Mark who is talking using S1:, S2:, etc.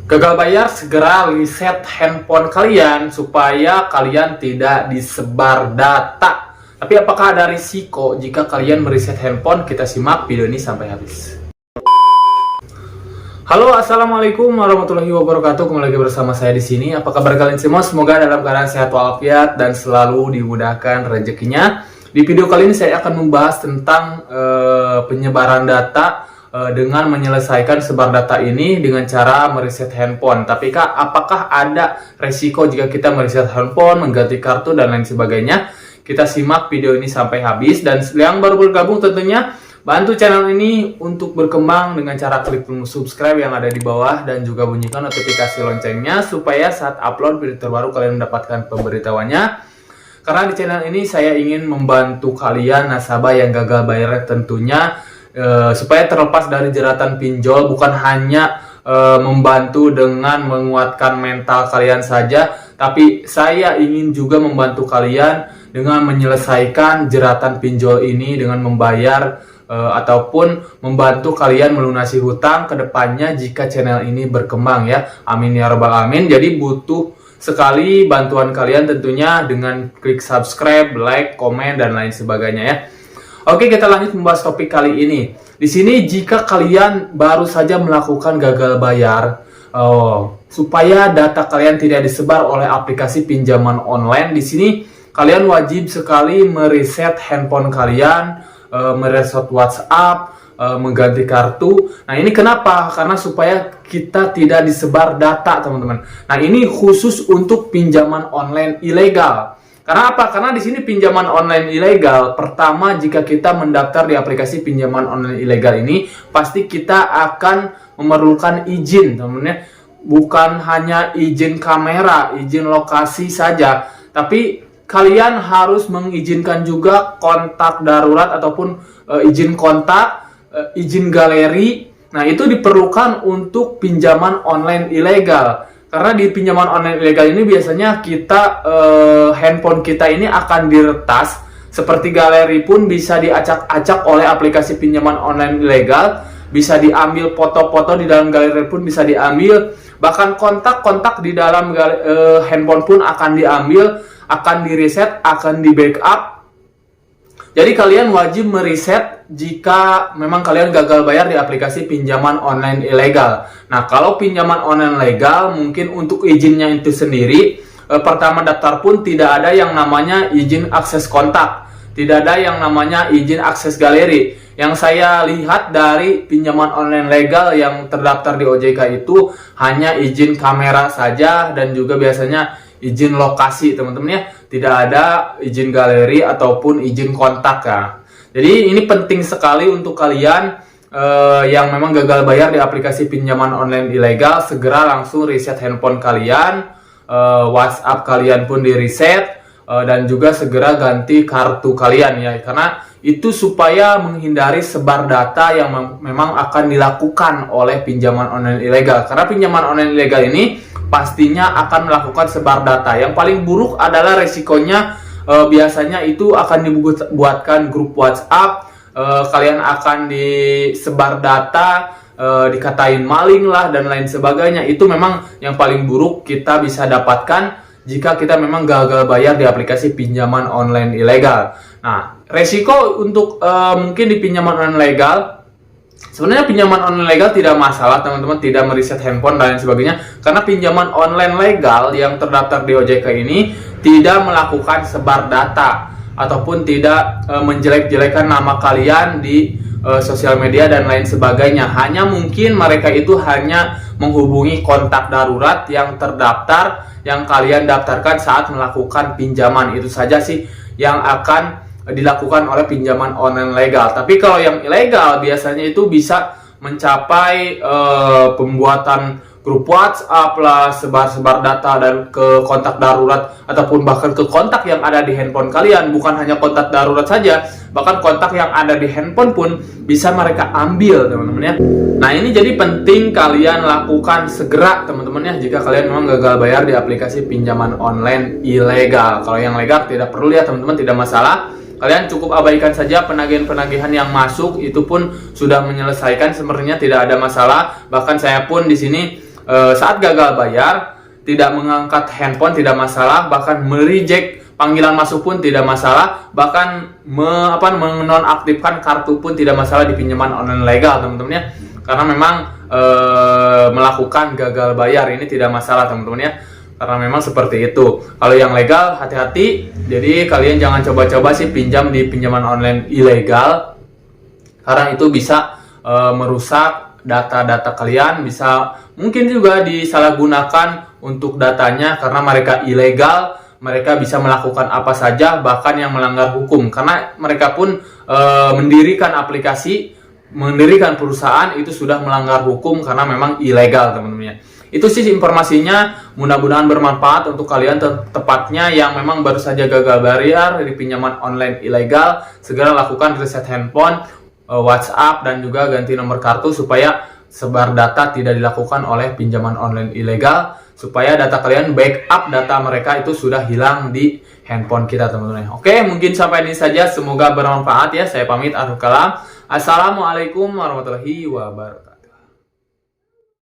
S1: Gagal bayar, segera reset handphone kalian supaya kalian tidak disebar data. Tapi apakah ada risiko jika kalian mereset handphone? Kita simak video ini sampai habis. Halo, assalamualaikum warahmatullahi wabarakatuh. Kembali lagi bersama saya di sini. Apa kabar kalian semua? Semoga dalam keadaan sehat walafiat dan selalu dimudahkan rezekinya. Di video kali ini saya akan membahas tentang penyebaran data dengan menyelesaikan sebar data ini dengan cara mereset handphone. Tapi Kak, apakah ada resiko jika kita mereset handphone, mengganti kartu dan lain sebagainya? Kita simak video ini sampai habis, dan yang baru bergabung tentunya bantu channel ini untuk berkembang dengan cara klik tombol subscribe yang ada di bawah dan juga bunyikan notifikasi loncengnya supaya saat upload video terbaru kalian mendapatkan pemberitahuannya. Karena di channel ini saya ingin membantu kalian nasabah yang gagal bayar tentunya supaya terlepas dari jeratan pinjol, bukan hanya membantu dengan menguatkan mental kalian saja, tapi saya ingin juga membantu kalian dengan menyelesaikan jeratan pinjol ini dengan membayar ataupun membantu kalian melunasi hutang ke depannya jika channel ini berkembang ya. Amin ya rabbal alamin. Jadi butuh sekali bantuan kalian tentunya dengan klik subscribe, like, komen dan lain sebagainya ya. Oke, kita lanjut membahas topik kali ini. Di sini jika kalian baru saja melakukan gagal bayar, supaya data kalian tidak disebar oleh aplikasi pinjaman online, di sini kalian wajib sekali mereset handphone kalian, mereset WhatsApp, mengganti kartu. Nah, ini kenapa? Karena supaya kita tidak disebar data, teman-teman. Nah, ini khusus untuk pinjaman online ilegal. Karena apa? Karena di sini pinjaman online ilegal, pertama jika kita mendaftar di aplikasi pinjaman online ilegal ini, pasti kita akan memerlukan izin, teman-teman. Bukan hanya izin kamera, izin lokasi saja, tapi kalian harus mengizinkan juga kontak darurat ataupun izin kontak, izin galeri. Nah, itu diperlukan untuk pinjaman online ilegal. Karena di pinjaman online ilegal ini biasanya kita handphone kita ini akan diretas, seperti galeri pun bisa diacak-acak oleh aplikasi pinjaman online ilegal, bisa diambil foto-foto di dalam galeri pun bisa diambil, bahkan kontak-kontak di dalam handphone pun akan diambil, akan di-reset, akan di-backup. Jadi kalian wajib mereset jika memang kalian gagal bayar di aplikasi pinjaman online ilegal. Nah, kalau pinjaman online legal, mungkin untuk izinnya itu sendiri, pertama daftar pun tidak ada yang namanya izin akses kontak, tidak ada yang namanya izin akses galeri. Yang saya lihat dari pinjaman online legal yang terdaftar di OJK itu hanya izin kamera saja dan juga biasanya izin lokasi, teman-teman ya. Tidak ada izin galeri ataupun izin kontak ya. Jadi ini penting sekali untuk kalian yang memang gagal bayar di aplikasi pinjaman online ilegal, segera langsung reset handphone kalian, WhatsApp kalian pun di reset, dan juga segera ganti kartu kalian ya. Karena itu supaya menghindari sebar data yang memang akan dilakukan oleh pinjaman online ilegal. Karena pinjaman online ilegal ini pastinya akan melakukan sebar data. Yang paling buruk adalah resikonya biasanya itu akan dibuatkan grup WhatsApp, kalian akan disebar data, dikatain maling lah dan lain sebagainya. Itu memang yang paling buruk kita bisa dapatkan jika kita memang gagal bayar di aplikasi pinjaman online ilegal. Nah, resiko untuk mungkin di pinjaman online legal, sebenarnya pinjaman online legal tidak masalah, teman-teman, tidak mereset handphone dan lain sebagainya. Karena pinjaman online legal yang terdaftar di OJK ini tidak melakukan sebar data ataupun tidak menjelek-jelekan nama kalian di sosial media dan lain sebagainya. Hanya mungkin mereka itu hanya menghubungi kontak darurat yang terdaftar, yang kalian daftarkan saat melakukan pinjaman. Itu saja sih yang akan dilakukan oleh pinjaman online legal. Tapi kalau yang ilegal biasanya itu bisa mencapai pembuatan grup WhatsApp lah, sebar-sebar data dan ke kontak darurat ataupun bahkan ke kontak yang ada di handphone kalian. Bukan hanya kontak darurat saja, bahkan kontak yang ada di handphone pun bisa mereka ambil, teman-teman ya. Nah, ini jadi penting kalian lakukan segera, teman-teman ya, jika kalian memang gagal bayar di aplikasi pinjaman online ilegal. Kalau yang legal tidak perlu ya, teman-teman, tidak masalah. Kalian cukup abaikan saja penagihan-penagihan yang masuk, itu pun sudah menyelesaikan, sebenarnya tidak ada masalah. Bahkan saya pun di sini saat gagal bayar, tidak mengangkat handphone tidak masalah, bahkan mereject panggilan masuk pun tidak masalah, bahkan menonaktifkan kartu pun tidak masalah di pinjaman online legal, teman-teman ya. Karena memang melakukan gagal bayar ini tidak masalah, teman-teman ya. Karena memang seperti itu. Kalau yang legal hati-hati. Jadi kalian jangan coba-coba sih pinjam di pinjaman online ilegal, karena itu bisa merusak data-data kalian, bisa mungkin juga disalahgunakan untuk datanya karena mereka ilegal. Mereka bisa melakukan apa saja, bahkan yang melanggar hukum, karena mereka pun mendirikan aplikasi, mendirikan perusahaan itu sudah melanggar hukum karena memang ilegal, teman-teman ya. Itu sih informasinya, mudah-mudahan bermanfaat untuk kalian. Tepatnya yang memang baru saja gagal bayar di pinjaman online ilegal, segera lakukan reset handphone, WhatsApp, dan juga ganti nomor kartu supaya sebar data tidak dilakukan oleh pinjaman online ilegal, supaya data kalian backup data mereka itu sudah hilang di handphone kita, teman-teman. Oke, mungkin sampai ini saja, semoga bermanfaat ya. Saya pamit, akhir kalam. Assalamualaikum warahmatullahi wabarakatuh.